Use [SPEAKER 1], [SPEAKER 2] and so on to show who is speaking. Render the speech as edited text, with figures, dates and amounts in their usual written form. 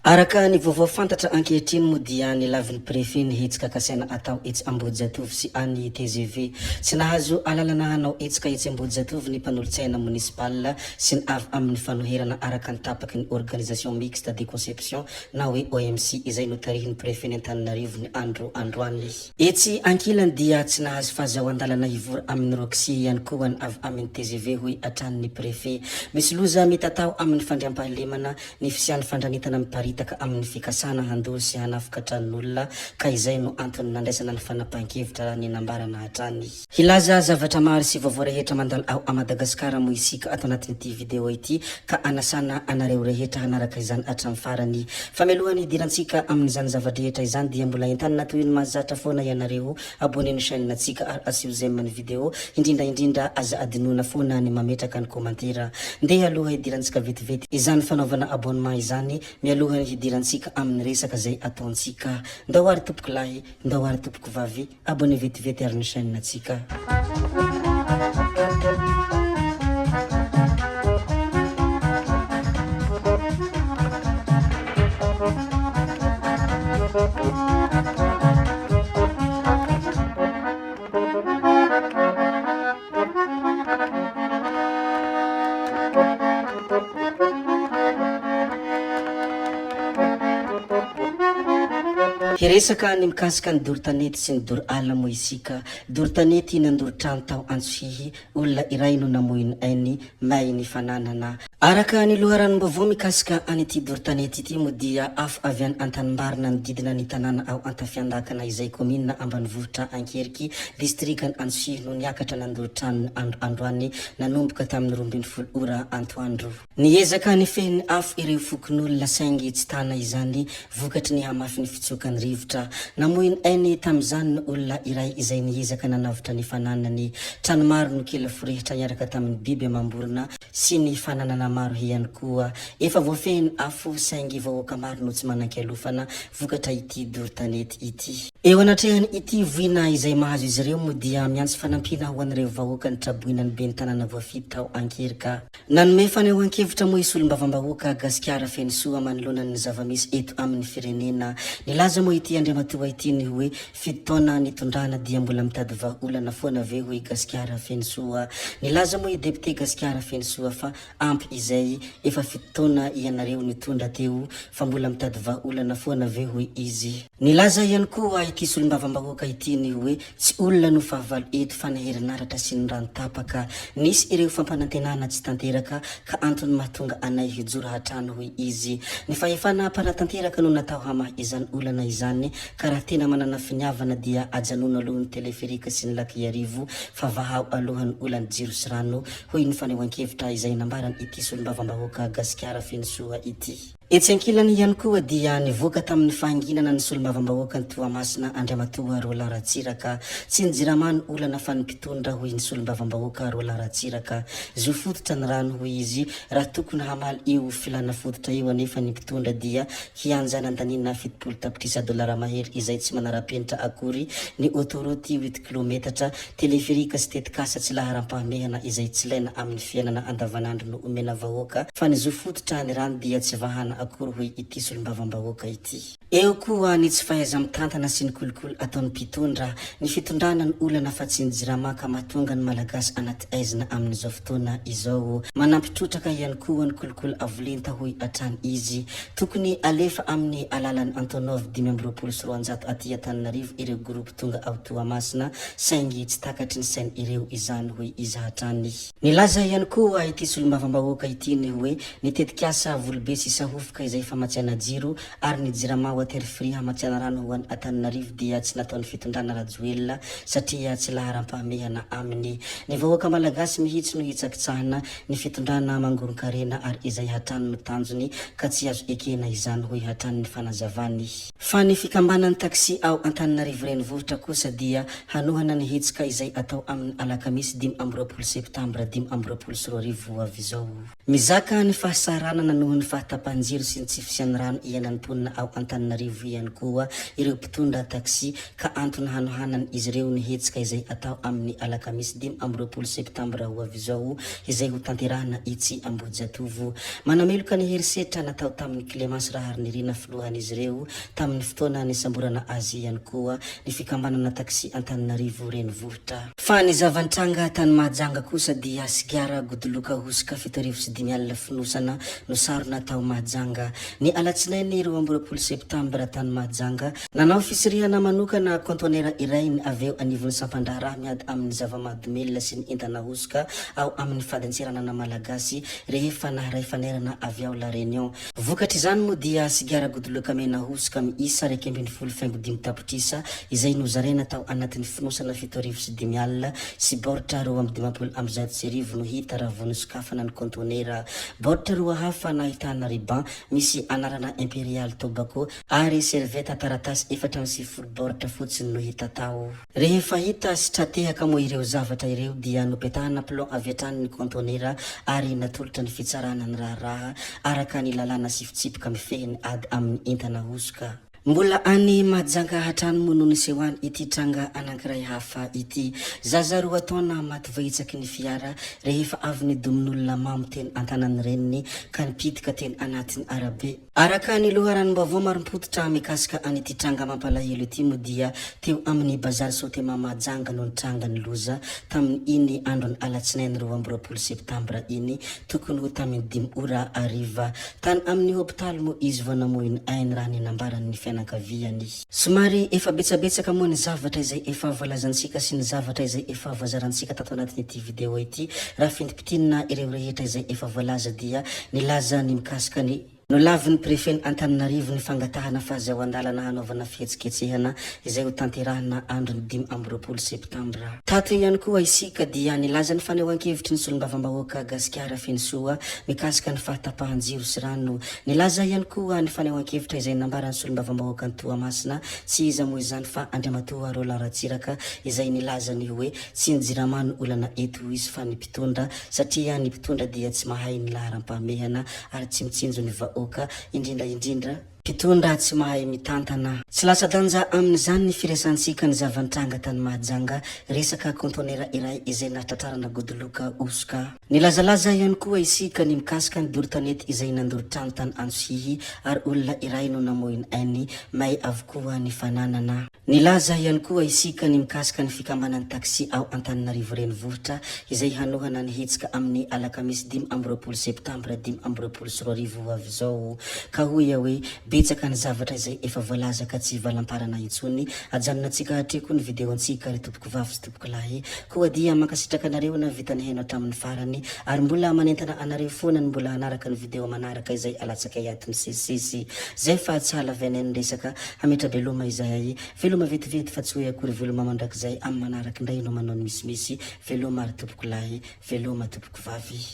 [SPEAKER 1] Araka ny vaovao fantatra ankehitriny moa dia ny lavin'ny prefet nihetsika kasaina atao etsy Ambodijatovy sy any TGV. Tsy nahazo alalana hanao etsika etsy Ambodijatovy ny mpanolontsaina municipal sy ny avy amin'ny fanoherana araka ny tapaky ny organisation mixte de conception na hoe OMC izay notarihin'ny prefet ny Antananarivo ny androany. Etsy ankilany dia tsy nahazo fahazahoan-dalana hivora amin'ny Roxy ihany koa ny avy amin'ny TGV hoy atran'ny prefet. Misy loza mitatao amin'ny fandriampahalemana ny fisian'ny fandranitana amin'ny taka amin'ny fikasana handolo sy hanafika tranon'olona ka izay no antony nandraisana ny fanapahan-kevitra ny nambarana hatrany. Hilaza zavatra maro sy vaovao rehetra mandalo ao a Madagasikara mo isika ato anatin'ity video ity ka anasana anareo rehetra hanaraka izany hatramin'ny farany. Famelohany hidirantsika amin'izany zavatra rehetra izany dia mbola entanina toy ny mahazatra foana ianareo abonné ny chaîne natsika ary asio j'aime ny video indrindra aza adinona foana ny mametraka ny komantera. Ndeha aloha hidirantsika vetivety izany fanaovana abonnement izany mialoha hidirantsika amin'ny resaka zay ataontsika. Ndao ary tompoko lahy, ndao ary tompoko vavy, abonné vetivety ary ny chaîne natsika. Hiresaka ny mikasika ny doro-tanety sy ny doro-ala mo isika. Doro-tanety nandoro-trano tao Antsohihy, olona iray no namoyiny ainy may ny fananana. Araka ny loharanom-baovao mikasika an'ity doro-tanety ity mo dia afo avy any Antanimbarina ny didina ny tanàna ao Antafiandakana izay komina Ambanivohitra Ankeriky distrikany Antsohihy no niakatra nandoro-trano androany nanomboka tamin'ny 12 ora antoandro. Niezaka ny fehiny afo ireo fokon'olona saingy tsy tana izany vokatry ny hamafy ny fitsokany rivotra. Namoyiny ainy tamizany olona iray izay niezaka nanavitra ny fananany. Trano maro no kela forehitra niaraka tamin'ny biby amamborona sy ny fananana maro ihany koa. Efa voafehiny afo saingy vahoaka maro no tsy manan-kialofana vokatra ity doro-tanety ity. Eo anatrehany ity voina izay mahazo izy ireo mo dia miantso fanampiana ho an'ireo vahoaka ny traboinany be ny tanàna voafity tao Ankerika. Nanome fanehoan-kevitra mo isy olom-bavam-bahoaka Gasikara feno soa manoloana ny zavamisy eto amin'ny firenena. Nilaza mo ity Andriamatoa ity ny hoe fitoana nitondrana dia mbola mitady vahaolana foana ve hoe Gasikara feno soa. Nilaza mo i député Gasikara feno soa fa ampy izay efa fitoana ianareo nitondra teo fa mbola mitady vahaolana foana ve hoe izy. Nilaza ihany koa ity solombavam-bahoaka ity ny hoe tsy olona no fahavalo eto fa naherinaratra sy ny rano tapaka. Nisy ireo fampanantenana tsy tanteraka ka antony mahatonga anay hijoro hatrano hoe izy. Ny fahefana mpanatanteraka no natao hamaha izany olana izany ka raha tena manana finiavana dia ajanona alohan'ny teleferika sy ny laky arivo fa vahao alohan'ny olany jiro sy rano hoy ny fanehoan-kevitra izay nambarany ity solombavam-bahoaka Gasikara feno soa ity. Etsy ankilany ihany koa dia nivoaka tamin'ny fahanginana ny solombavam-bahoaka ny Toamasina Andriamatoa Roland Ratsiraka tsy nijiramany olana fa nimpitondra hoy ny solombavam-bahoaka Roland Ratsiraka. Zo fototra ny rano hoy izy raha tokony hamaly eo filana fototra eo anefa nimpitondra dia hianjana andanina 70 tapitrisa dolara mahery izay tsy manara-penitra akory ny autoroute 8 kilometatra teleferika sy tetikasa tsy laharam-pahamehana izay tsy ilaina amin'ny fiainana andavanandro no omena vahoaka fa ny zo fototra ny rano dia tsy vahana akory hoy ity solombavam-bahoaka ity. Eo koa ny tsy fahaiza mitantana sy ny kolokolo ataon'ny mpitondra ny fitondrana ny olana fa tsy nijirama ka mahatonga ny malagasy anaty aizina amin'izao fotoana izao. Manampitrotraka ihany koa ny kolokolo avolenta hoy atrany izy tokony alefa amin'ny alalan'ny Antonov 520 aty Antananarivo ireo groupe tonga ao Toamasina saingy tsy takatry ny sainy ireo izany hoy izy hatrany. Nilaza ihany koa ity solombavam-bahoaka ity ny hoe nitetikasa volobe sy sahofika izay famatsiana jiro ary ny jirama water free hamatsiana rano ho an'ny Antananarivo dia tsy nataon'ny fitondrana rajoelina satria tsy laharam-pahamehana aminy. Ny vahoaka malagasy mihitsy no hitsakitsahana ny fitondrana mangoron-karena ary izay hatrany no tanjony ka tsy azo ekena izany hoy hatrany ny fanazavany. Fa ny fikambanan'ny taxi ao Antananarivo renivohitra kosa dia hanohana ny hetsika izay atao amin'ny alakamisy 12 septambra 2024 avy izao. Mizaka ny fahasaranana noho ny fahatapanjina jiro sy ny tsy fisian'ny rano iainan-ponina ao Antananarivo ihany koa ireo mpitondra taxi ka antony hanohanany izy ireo nihetsika izay atao amin'ny alakamisy 12 septambra ho avy izao izay ho tanterahana itsy Ambohijatovo. Manameloka ny herisetra natao tamin'ny Clémence Raharnirina filohan'izy ireo tamin'ny fotoana ny samborana azy ihany koa ny fikambanana taxi Antananarivo renivohitra. Fa ny zavantranga tany Mahajanga kosa dia sigara godoloka hosika 7 finosana no sarona tao Mahajanga. Ny alatsinainy 12 septambra tany Mahajanga nanao fisirihana manokana kontonera iray ny aveo anivon'ny Sampandraraha miady amin'ny zava-mahadomelona sy ny entana hosika ao amin'ny fadin-tseranana malagasy rehefa naharay fanerana avy ao La Réunion. Vokatry izany moa dia sigara godoloka mena hosika miisa 1.5 tapitrisa izay nozarena tao anatin'ny finosana 7 sy boritra 2.50 no hita raha vao nosokafana ny kontonera. Boritra roa hafa nahitana riban misy anarana Imperial Tobacco ary serveta taratasy 4 boritra fotsiny no hita tao. Rehefa hita sy tratehaka moa ireo zavatra ireo dia nopetahana plomb avy hatrany ny kontonera ary natolotra ny fitsarana ny raharaha araka ny lalàna sy fitsipika mifehiny ady amin'ny entana hosika. Mbola any Mahajanga hatrany moa no nisehoany ity tranga anankiray hafa ity. Zaza roa taona maty vohitsaky ny fiara rehefa avy ny domin'olona mamo teny antanany reniny ka nipitika teny anatin'ny arabe. Araka ny loharanom-baovao marim-pototra mikasika an'ity tranga mampalahelo ity moa dia teo amin'ny bazary Sotema Mahajanga no nitranga ny loza tamin'ny iny andron'ny alatsinainy 12 septambra iny tokony ho tamin'ny 5 ora ariva. Tany amin'ny hopitaly moa izy vao namoy ny ainy raha ny nambarany ny fianakaviany. Somary efa betsabetsaka moa ny zavatra izay efa voalazantsika sy ny zavatra izay efa voazarantsika tato anatin'ity video ity. Raha findimpitinina ireo rehetra izay efa voalaza dia nilaza ny mikasika ny no lavin'ny prefet Antananarivo ny fangatahana fahazahoan-dalana hanaovana fihetsiketsehana izay ho tanterahana andron'ny 12 septambra. Tato ihany koa isika dia nilaza ny fanehoan-kevitry ny solombavambahoaka Gasikara Fenisoa mikasika ny fahatapahan-jiro sy rano. Nilaza ihany koa ny fanehoan-kevitra izay nambaran'ny solombavambahoaka ny Toamasina tsy iza moa izany fa Andriamatoa Roland Ratsiraka izay nilaza ny hoe tsy nijiramano olana eto izy fa ny mpitondra satria ny mpitondra dia tsy mahay ny laharam-pahamehana ary tsy mitsinjo ny vahoaka indrindra mpitondra tsy mahay mitantana. Tsy lasa-danja amin'izany ny firesantsika ny zavantranga tany Mahajanga resaka kontonera iray izay natratrarana godoloka hosika. Nilazalaza ihany koa isika ny mikasika ny dorotanety izay nandoro-trano tany Antsihy ary olona iray no namoy ny ainy may avokoa ny fananana. Nilaza ihany koa isika ny mikasika ny fikambanan'ny taxi ao Antananarivo renivohitra izay hanohana ny hetsika amin'ny alakamisy 12 septambra 2022 avy izao. Ka hoy hoe betsaka ny zavatra izay efa voalaza ka tsy valamparana intsony. Ajanonantsika hatreko ny videontsika ry tompoko vavy sy tompoko lahy koa dia mankasitraka anareo na vitany heno hatramin'ny farany ary mbola manentana anareo foana ny mbola anaraka ny video manaraka izay alatsaka iatin'ny sesisesy zay fa tsy halavany ny resaka hametra veloma izay veloma vetivety fa tsy hoe akory veloma mandrakizay amin'ny manaraka indray no manao ny misimisy veloma ry tompoko lahy veloma tompoko vavy.